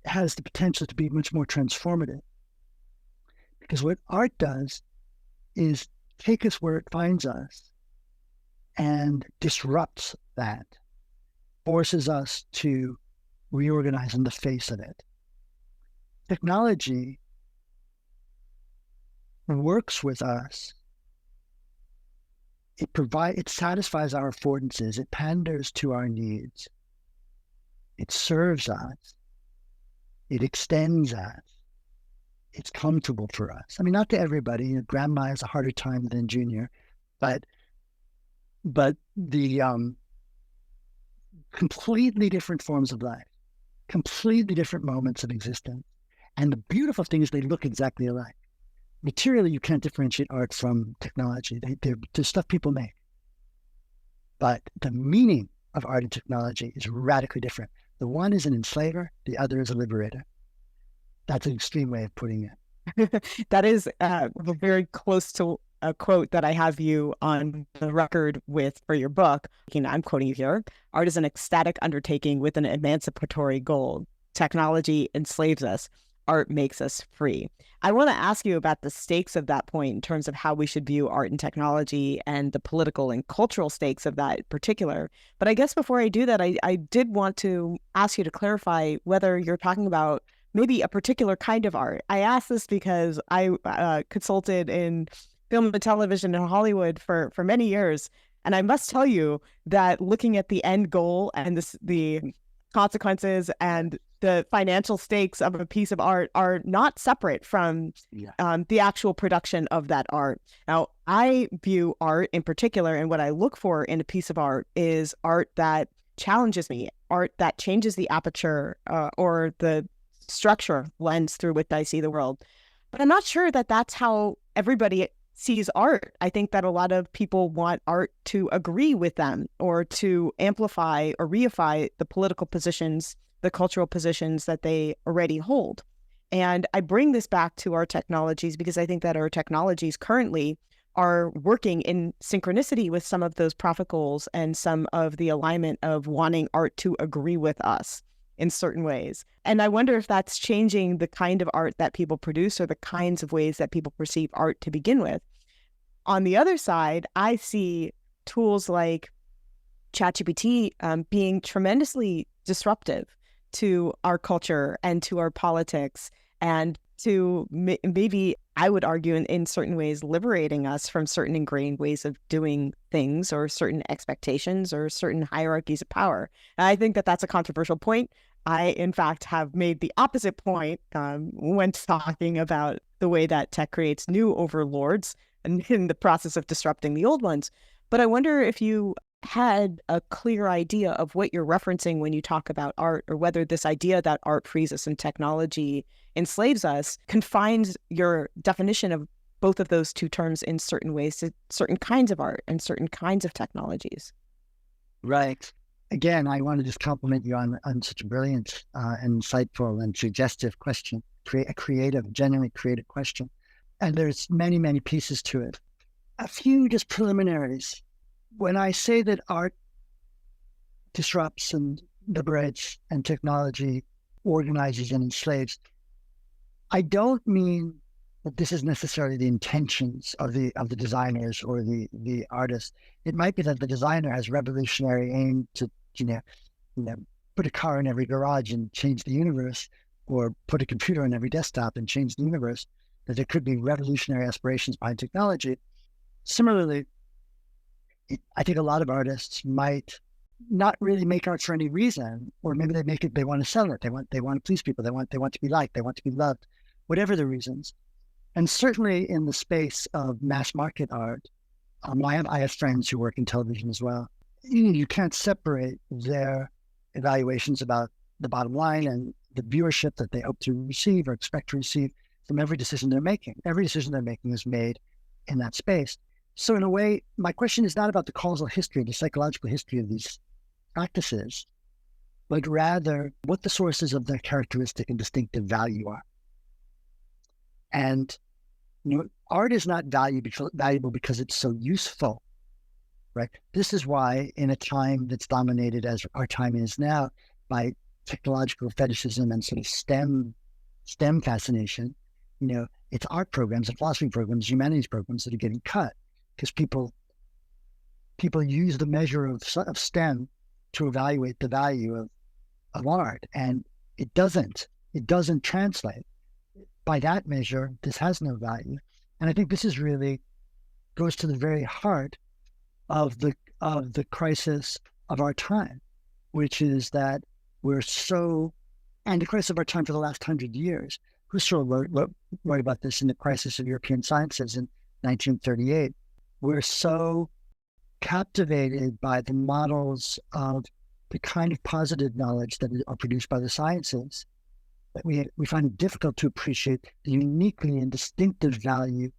has the potential to be much more transformative. Because what art does is take us where it finds us and disrupts that, forces us to reorganize in the face of it. Technology works with us. It satisfies our affordances. It panders to our needs. It serves us. It extends us. It's comfortable for us. I mean, not to everybody. Grandma has a harder time than Junior, but the completely different forms of life, completely different moments of existence. And the beautiful thing is they look exactly alike. Materially, you can't differentiate art from technology. They're stuff people make. But the meaning of art and technology is radically different. The one is an enslaver, the other is a liberator. That's an extreme way of putting it. That is very close to a quote that I have you on the record with for your book. I'm quoting you here. Art is an ecstatic undertaking with an emancipatory goal. Technology enslaves us. Art makes us free. I want to ask you about the stakes of that point in terms of how we should view art and technology and the political and cultural stakes of that in particular. But I guess before I do that, I did want to ask you to clarify whether you're talking about maybe a particular kind of art. I ask this because I consulted in film and television in Hollywood for many years. And I must tell you that looking at the end goal and the consequences and the financial stakes of a piece of art are not separate from the actual production of that art. Now, I view art in particular, and what I look for in a piece of art is art that challenges me, art that changes the aperture or the structure lens through which I see the world. But I'm not sure that that's how everybody sees art. I think that a lot of people want art to agree with them or to amplify or reify the political positions the cultural positions that they already hold. And I bring this back to our technologies because I think that our technologies currently are working in synchronicity with some of those profit goals and some of the alignment of wanting art to agree with us in certain ways. And I wonder if that's changing the kind of art that people produce or the kinds of ways that people perceive art to begin with. On the other side, I see tools like ChatGPT being tremendously disruptive to our culture and to our politics, and to maybe, I would argue, in certain ways, liberating us from certain ingrained ways of doing things or certain expectations or certain hierarchies of power. And I think that that's a controversial point. I, in fact, have made the opposite point when talking about the way that tech creates new overlords and in the process of disrupting the old ones. But I wonder if you had a clear idea of what you're referencing when you talk about art, or whether this idea that art frees us and technology enslaves us confines your definition of both of those two terms in certain ways to certain kinds of art and certain kinds of technologies. Right. Again, I want to just compliment you on such a brilliant and insightful and suggestive question, genuinely creative question. And there's many, many pieces to it. A few just preliminaries. When I say that art disrupts and liberates and technology organizes and enslaves, I don't mean that this is necessarily the intentions of the designers or the artists. It might be that the designer has revolutionary aim to put a car in every garage and change the universe, or put a computer on every desktop and change the universe. That there could be revolutionary aspirations behind technology. Similarly, I think a lot of artists might not really make art for any reason, or maybe they make it, they want to sell it, they want to please people, they want to be liked, they want to be loved, whatever the reasons. And certainly in the space of mass market art, I have friends who work in television as well. You can't separate their evaluations about the bottom line and the viewership that they hope to receive or expect to receive from every decision they're making. Every decision they're making is made in that space. So in a way, my question is not about the causal history, the psychological history of these practices, but rather what the sources of their characteristic and distinctive value are. And art is not valuable because it's so useful, right? This is why in a time that's dominated, as our time is now, by technological fetishism and sort of STEM fascination, it's art programs and philosophy programs, humanities programs that are getting cut. Because people use the measure of STEM to evaluate the value of art, and it doesn't translate. By that measure, this has no value. And I think this is really goes to the very heart of the crisis of our time, which is that and the crisis of our time for the last 100 years. Husserl wrote about this in The Crisis of European Sciences in 1938. We're so captivated by the models of the kind of positive knowledge that are produced by the sciences that we find it difficult to appreciate the uniquely and distinctive value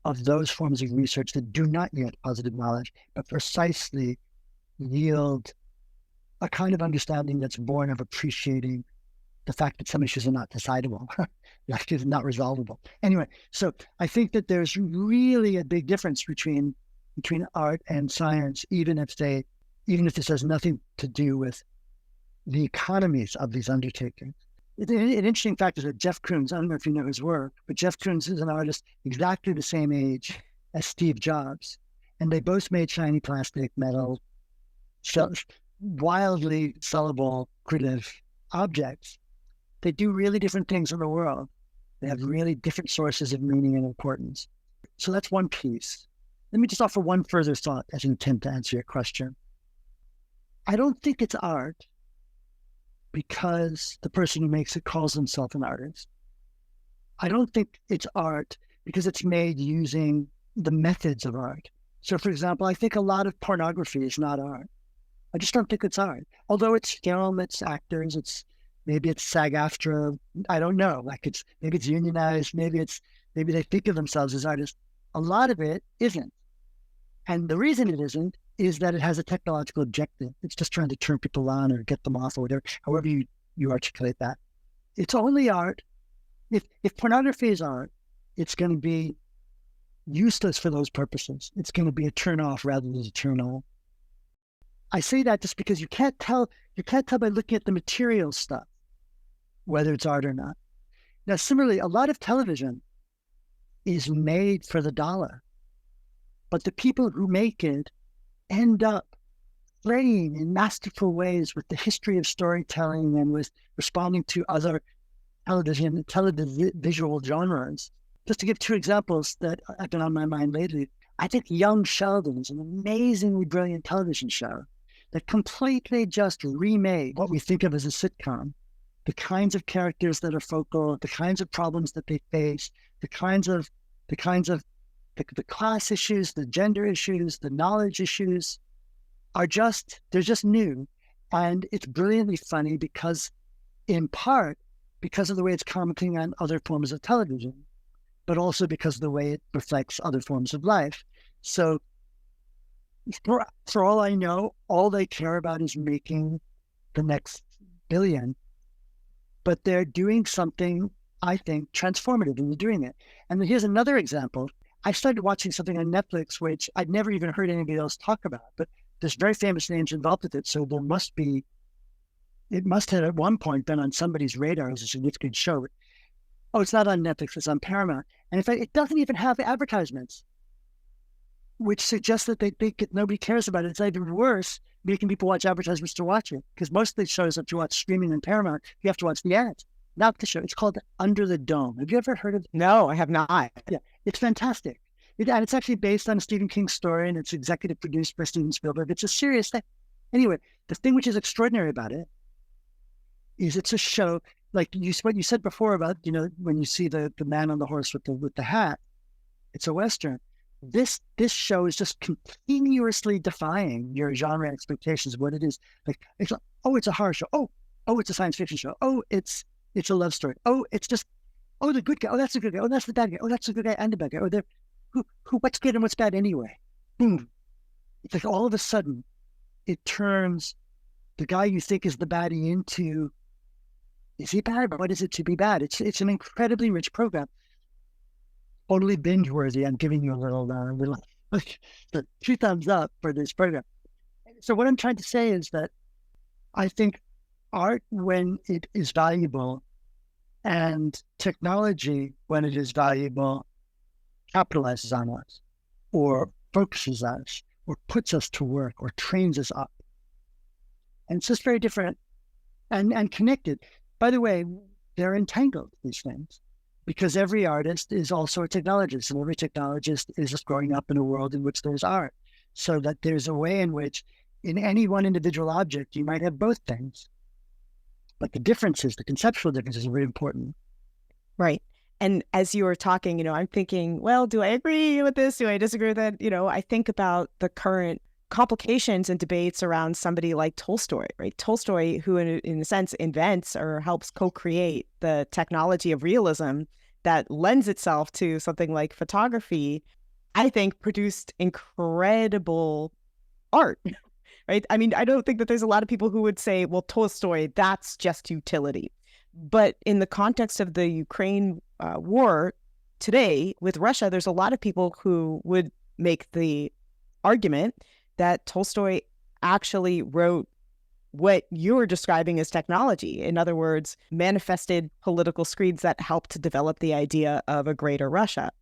of those forms of research that do not yield positive knowledge, but precisely yield a kind of understanding that's born of appreciating the fact that some issues are not decidable, like it's not resolvable. Anyway, so I think that there's really a big difference between art and science, even if this has nothing to do with the economies of these undertakings. An interesting fact is that Jeff Koons, I don't know if you know his work, but Jeff Koons is an artist exactly the same age as Steve Jobs. And they both made shiny plastic, metal, wildly sellable, creative objects. They do really different things in the world. They have really different sources of meaning and importance. So that's one piece. Let me just offer one further thought as an attempt to answer your question. I don't think it's art because the person who makes it calls himself an artist. I don't think it's art because it's made using the methods of art. So, for example, I think a lot of pornography is not art. I just don't think it's art. Although it's film, it's actors, maybe it's SAG-AFTRA, I don't know. Maybe it's unionized, maybe they think of themselves as artists. A lot of it isn't. And the reason it isn't is that it has a technological objective. It's just trying to turn people on or get them off or whatever, however you you articulate that. It's only art. If pornography is art, it's going to be useless for those purposes. It's going to be a turn off rather than a turn on. I say that just because you can't tell by looking at the material stuff whether it's art or not. Now, similarly, a lot of television is made for the dollar, but the people who make it end up playing in masterful ways with the history of storytelling and with responding to other televisual genres. Just to give two examples that have been on my mind lately, I think Young Sheldon is an amazingly brilliant television show that completely just remade what we think of as a sitcom. The kinds of characters that are focal, the kinds of problems that they face, the class issues, the gender issues, the knowledge issues they're just new. And it's brilliantly funny because, in part, because of the way it's commenting on other forms of television, but also because of the way it reflects other forms of life. So for all I know, all they care about is making the next billion, but they're doing something, I think, transformative in doing it. And here's another example. I started watching something on Netflix, which I'd never even heard anybody else talk about, but there's very famous names involved with it. So it must have at one point been on somebody's radar as a significant show. Oh, it's not on Netflix, it's on Paramount. And in fact, it doesn't even have advertisements, which suggests that they think that nobody cares about it. It's even worse, making people watch advertisements to watch it. Because most of the shows that you watch streaming on Paramount, you have to watch the ads, not the show. It's called Under the Dome. Have you ever heard of it? No, I have not. Yeah, it's fantastic. And it's actually based on a Stephen King story, and it's executive produced by Steven Spielberg. It's a serious thing. Anyway, the thing which is extraordinary about it is it's a show, like what you said before about, when you see the man on the horse with the hat, it's a Western. This show is just continuously defying your genre expectations of what it is. Like, it's like, oh, it's a horror show. Oh, it's a science fiction show. Oh, it's a love story. Oh, it's just, oh, the good guy. Oh, that's the good guy. Oh, that's the bad guy. Oh, that's the good guy and the bad guy. Oh, they're what's good and what's bad anyway. Boom. It's like all of a sudden it turns the guy you think is the baddie into, is he bad? What is it to be bad? It's an incredibly rich program. Totally binge worthy. I'm giving you a little 2 thumbs up for this program. So what I'm trying to say is that I think art, when it is valuable, and technology, when it is valuable, capitalizes on us, or focuses us, or puts us to work, or trains us up. And it's just very different and connected. By the way, they're entangled, these things, because every artist is also a technologist, and every technologist is just growing up in a world in which there's art. So that there's a way in which, in any one individual object, you might have both things. But the conceptual differences are very important. Right. And as you were talking, I'm thinking, well, do I agree with this? Do I disagree with that? I think about the current complications and debates around somebody like Tolstoy, right? Tolstoy, who in a sense invents or helps co-create the technology of realism that lends itself to something like photography, I think produced incredible art, right? I mean, I don't think that there's a lot of people who would say, well, Tolstoy, that's just utility. But in the context of the Ukraine war today with Russia, there's a lot of people who would make the argument that Tolstoy actually wrote what you're describing as technology. In other words, manifested political screeds that helped to develop the idea of a greater Russia.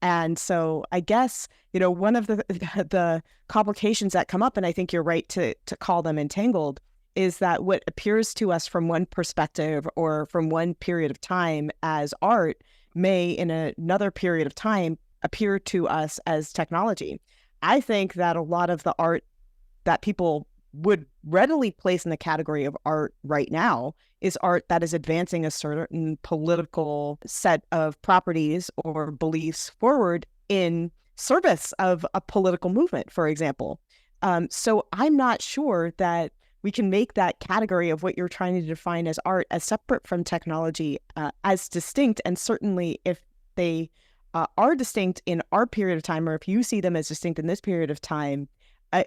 And so I guess, one of the complications that come up, and I think you're right to call them entangled, is that what appears to us from one perspective or from one period of time as art may in another period of time appear to us as technology. I think that a lot of the art that people would readily place in the category of art right now is art that is advancing a certain political set of properties or beliefs forward in service of a political movement, for example. So I'm not sure that we can make that category of what you're trying to define as art as separate from technology as distinct. And certainly if they are distinct in our period of time, or if you see them as distinct in this period of time,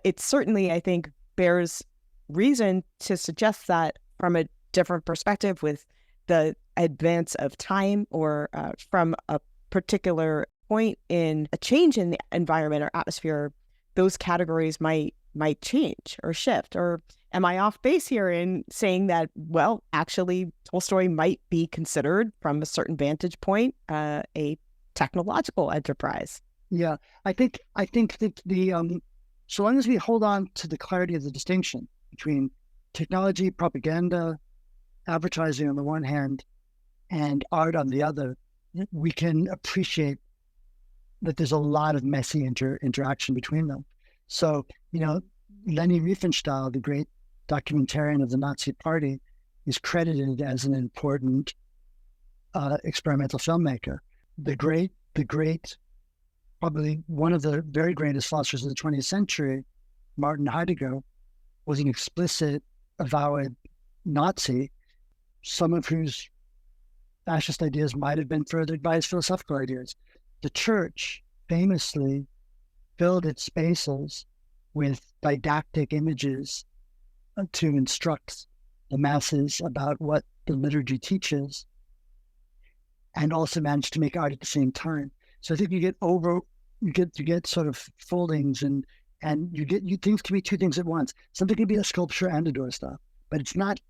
it certainly, I think, bears reason to suggest that from a different perspective with the advance of time or from a particular point in a change in the environment or atmosphere, those categories might change or shift? Or am I off base here in saying that, well, actually Tolstoy might be considered from a certain vantage point a technological enterprise? Yeah, I think that so long as we hold on to the clarity of the distinction between technology, propaganda, advertising on the one hand, and art on the other, we can appreciate that there's a lot of messy interaction between them. So, Leni Riefenstahl, the great documentarian of the Nazi Party, is credited as an important experimental filmmaker. The great, probably one of the very greatest philosophers of the 20th century, Martin Heidegger, was an explicit, avowed Nazi, some of whose fascist ideas might have been furthered by his philosophical ideas. The church famously filled its spaces with didactic images to instruct the masses about what the liturgy teaches, and also managed to make art at the same time. So I think you get sort of foldings and things can be two things at once. Something can be a sculpture and a doorstop, but it's not,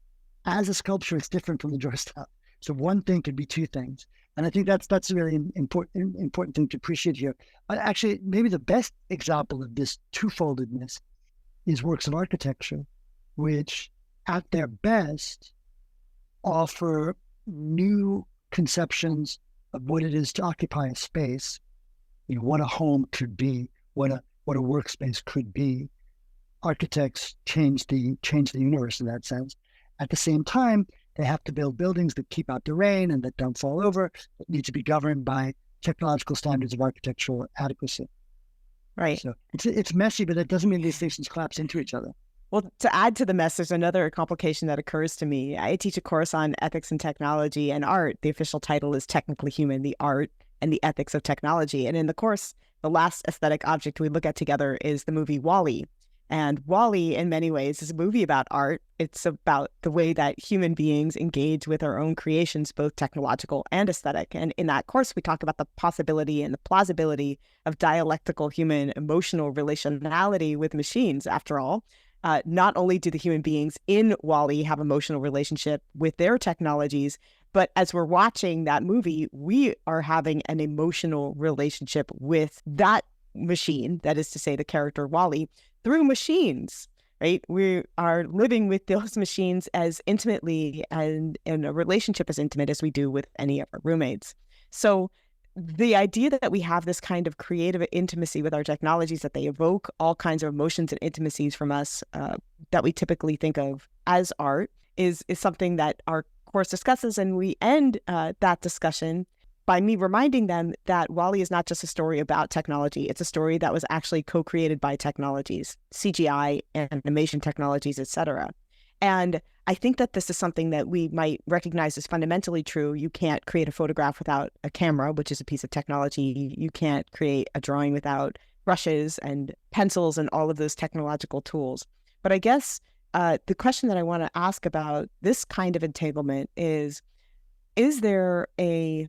as a sculpture, it's different from the doorstop. So one thing could be two things. And I think that's a really important thing to appreciate here. Actually, maybe the best example of this twofoldedness is works of architecture, which at their best offer new conceptions of what it is to occupy a space, what a home could be, what a workspace could be. Architects change the universe in that sense. At the same time, they have to build buildings that keep out the rain and that don't fall over, that need to be governed by technological standards of architectural adequacy. Right. So it's messy, but that doesn't mean these things collapse into each other. Well, to add to the mess, there's another complication that occurs to me. I teach a course on ethics and technology and art. The official title is Technically Human, the Art and the Ethics of Technology. And in the course, the last aesthetic object we look at together is the movie WALL-E. And WALL-E, in many ways, is a movie about art. It's about the way that human beings engage with our own creations, both technological and aesthetic. And in that course, we talk about the possibility and the plausibility of dialectical human emotional relationality with machines. After all, not only do the human beings in WALL-E have emotional relationship with their technologies, but as we're watching that movie, we are having an emotional relationship with that machine, that is to say, the character WALL-E, through machines, right? We are living with those machines as intimately and in a relationship as intimate as we do with any of our roommates. So the idea that we have this kind of creative intimacy with our technologies, that they evoke all kinds of emotions and intimacies from us that we typically think of as art, is something that our course discusses. And we end that discussion by me reminding them that WALL-E is not just a story about technology. It's a story that was actually co-created by technologies, CGI, animation technologies, etc. And I think that this is something that we might recognize as fundamentally true. You can't create a photograph without a camera, which is a piece of technology. You can't create a drawing without brushes and pencils and all of those technological tools. But I guess the question that I want to ask about this kind of entanglement is there a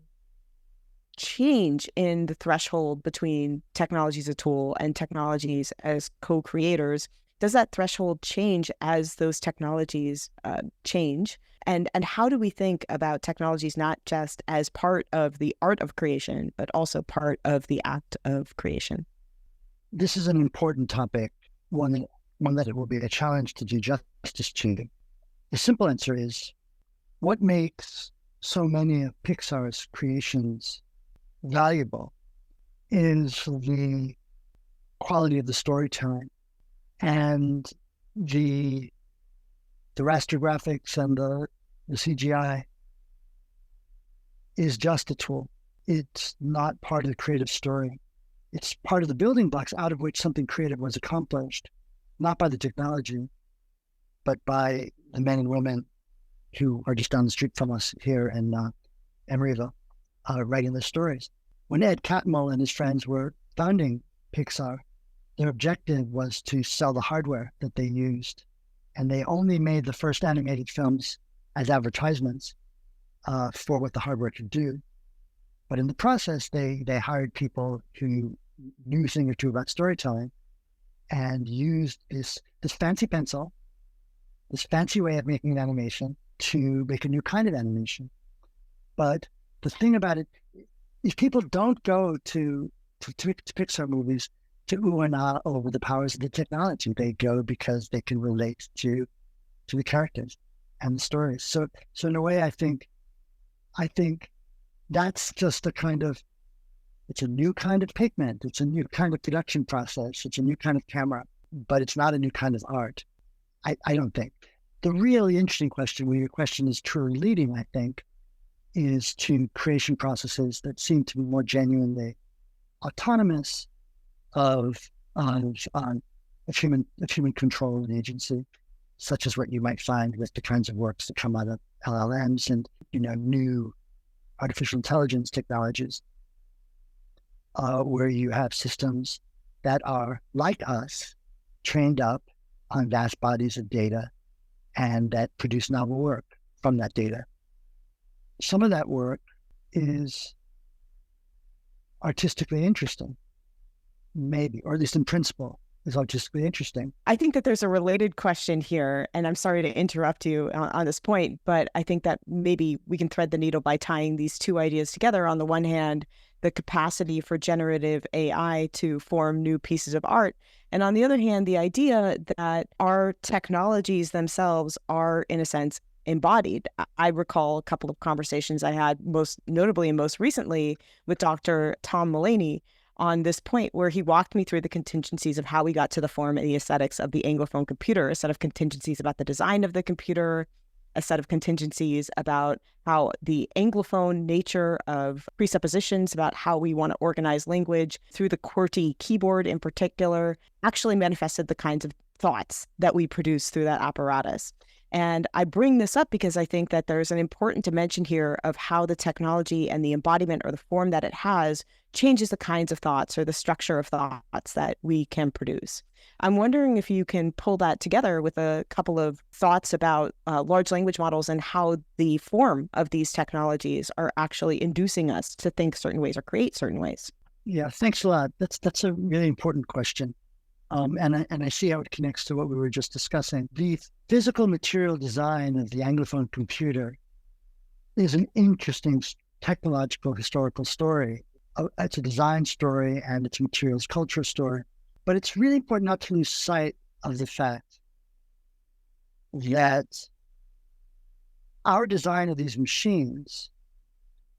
change in the threshold between technology as a tool and technologies as co-creators? Does that threshold change as those technologies change? And how do we think about technologies not just as part of the art of creation, but also part of the act of creation? This is an important topic, one that it will be a challenge to do justice to. The simple answer is, what makes so many of Pixar's creations valuable is the quality of the storytelling, and the raster graphics and the CGI is just a tool. It's not part of the creative story. It's part of the building blocks out of which something creative was accomplished, not by the technology, but by the men and women who are just down the street from us here in Emeryville, writing the stories. When Ed Catmull and his friends were founding Pixar, their objective was to sell the hardware that they used. And they only made the first animated films as advertisements for what the hardware could do. But in the process, they hired people who knew a thing or two about storytelling and used this fancy pencil, this fancy way of making an animation to make a new kind of animation. But the thing about it, if people don't go to Pixar movies to ooh and ah over the powers of the technology, they go because they can relate to the characters and the stories. So in a way, I think that's just it's a new kind of pigment. It's a new kind of production process. It's a new kind of camera, but it's not a new kind of art. I don't think. The really interesting question, where your question is truly leading, I think, is to creation processes that seem to be more genuinely autonomous of human control and agency, such as what you might find with the kinds of works that come out of LLMs and new artificial intelligence technologies, where you have systems that are like us, trained up on vast bodies of data, and that produce novel work from that data. Some of that work is artistically interesting, maybe, or at least in principle, is artistically interesting. I think that there's a related question here, and I'm sorry to interrupt you on this point, but I think that maybe we can thread the needle by tying these two ideas together. On the one hand, the capacity for generative AI to form new pieces of art, and on the other hand, the idea that our technologies themselves are, in a sense, embodied. I recall a couple of conversations I had, most notably and most recently, with Dr. Tom Mulaney on this point, where he walked me through the contingencies of how we got to the form and the aesthetics of the Anglophone computer, a set of contingencies about the design of the computer, a set of contingencies about how the Anglophone nature of presuppositions about how we want to organize language through the QWERTY keyboard in particular actually manifested the kinds of thoughts that we produce through that apparatus. And I bring this up because I think that there's an important dimension here of how the technology and the embodiment or the form that it has changes the kinds of thoughts or the structure of thoughts that we can produce. I'm wondering if you can pull that together with a couple of thoughts about large language models and how the form of these technologies are actually inducing us to think certain ways or create certain ways. Yeah, thanks a lot. That's a really important question. And I see how it connects to what we were just discussing. The physical material design of the Anglophone computer is an interesting technological historical story. It's a design story and it's a materials culture story. But it's really important not to lose sight of the fact that our design of these machines,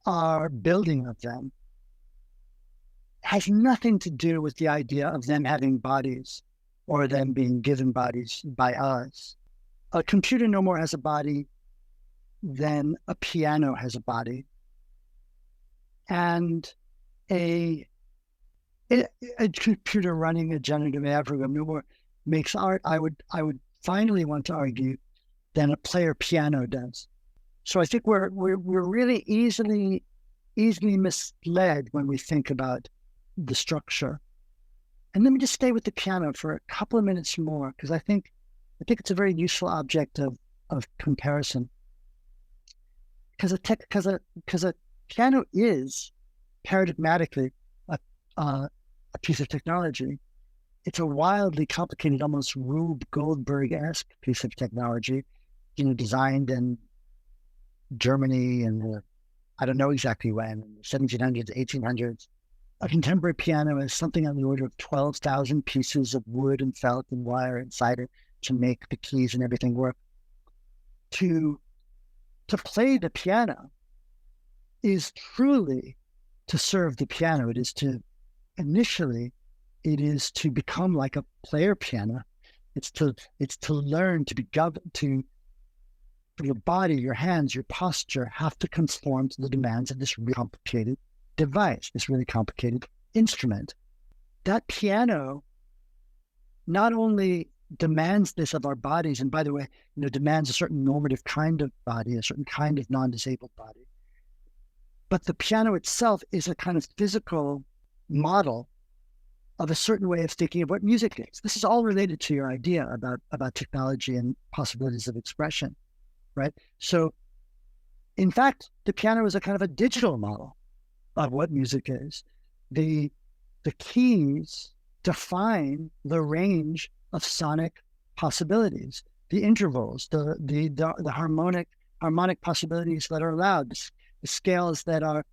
our building of them, has nothing to do with the idea of them having bodies or them being given bodies by us. A computer no more has a body than a piano has a body. And a computer running a generative AI program no more makes art, I would finally want to argue, than a player piano does. So I think we're really easily misled when we think about the structure. And let me just stay with the piano for a couple of minutes more, because I think it's a very useful object of comparison. Because a piano is paradigmatically a piece of technology. It's a wildly complicated, almost Rube Goldberg-esque piece of technology, designed in Germany in I don't know exactly when, 1700s, 1800s. A contemporary piano is something on the order of 12,000 pieces of wood and felt and wire inside it to make the keys and everything work. To play the piano is truly to serve the piano. It is to become like a player piano. It's to learn to be governed, your body, your hands, your posture have to conform to the demands of this really complicated device, this really complicated instrument. That piano not only demands this of our bodies, and by the way, demands a certain normative kind of body, a certain kind of non-disabled body, but the piano itself is a kind of physical model of a certain way of thinking of what music is. This is all related to your idea about technology and possibilities of expression. right? So in fact, the piano is a kind of a digital model of what music is. The keys define the range of sonic possibilities, the intervals, the harmonic possibilities that are allowed, the scales that are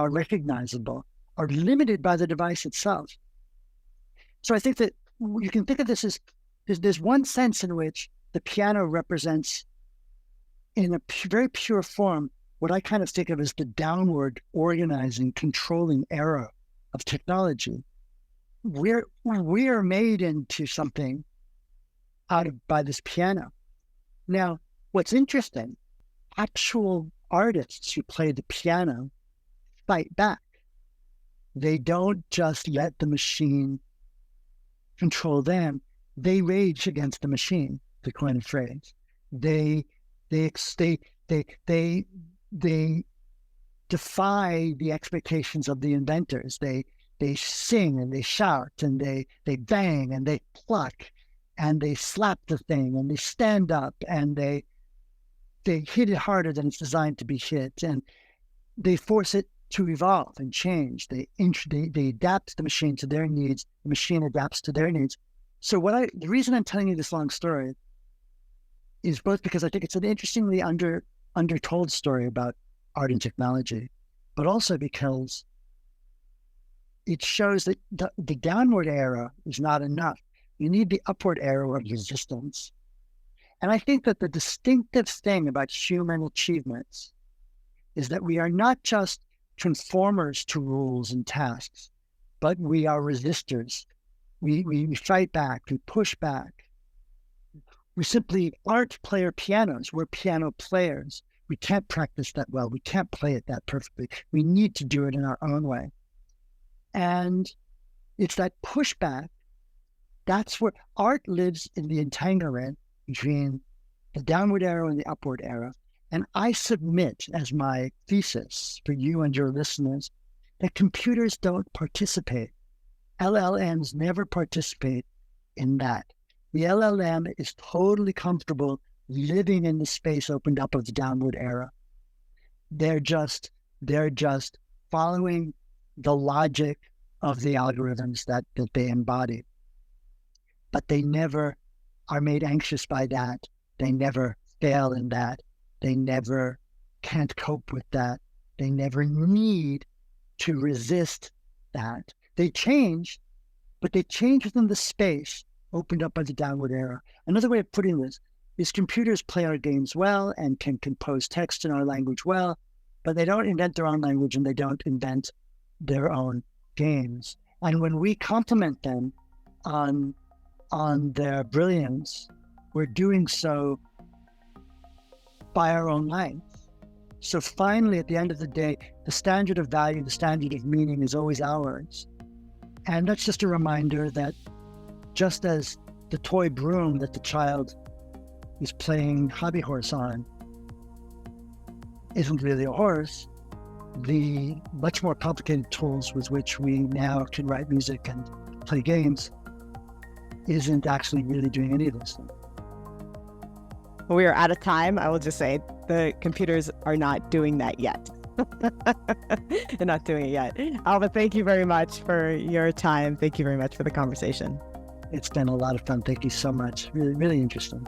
recognizable are limited by the device itself. So I think that you can think of this as there's one sense in which the piano represents, in a very pure form, what I kind of think of as the downward organizing, controlling era of technology. We're made into something by this piano. Now, what's interesting, actual artists who play the piano fight back. They don't just let the machine control them. They rage against the machine, to coin a phrase. They defy the expectations of the inventors. They sing and they shout and they bang and they pluck and they slap the thing and they stand up and they hit it harder than it's designed to be hit, and they force it to evolve and change. They adapt the machine to their needs. The machine adapts to their needs. So the reason I'm telling you this long story is both because I think it's an interestingly undertold story about art and technology, but also because it shows that the downward arrow is not enough. You need the upward arrow of resistance. And I think that the distinctive thing about human achievements is that we are not just conformers to rules and tasks, but we are resistors. We fight back, we push back. We simply aren't player pianos, we're piano players. We can't practice that well, we can't play it that perfectly. We need to do it in our own way. And it's that pushback, that's where art lives, in the entanglement between the downward arrow and the upward arrow. And I submit as my thesis for you and your listeners that computers don't participate. LLMs never participate in that. The LLM is totally comfortable living in the space opened up of the downward arrow. They're just following the logic of the algorithms that they embody. But they never are made anxious by that. They never fail in that. They never can't cope with that. They never need to resist that. They change, but they change within the space opened up by the downward arrow. Another way of putting this is computers play our games well and can compose text in our language well, but they don't invent their own language and they don't invent their own games. And when we compliment them on their brilliance, we're doing so by our own length. So finally, at the end of the day, the standard of value, the standard of meaning is always ours. And that's just a reminder that just as the toy broom that the child is playing hobby horse on isn't really a horse, the much more complicated tools with which we now can write music and play games isn't actually really doing any of those things. We are out of time. I will just say the computers are not doing that yet. They're not doing it yet. Alva, thank you very much for your time. Thank you very much for the conversation. It's been a lot of fun. Thank you so much. Really, really interesting.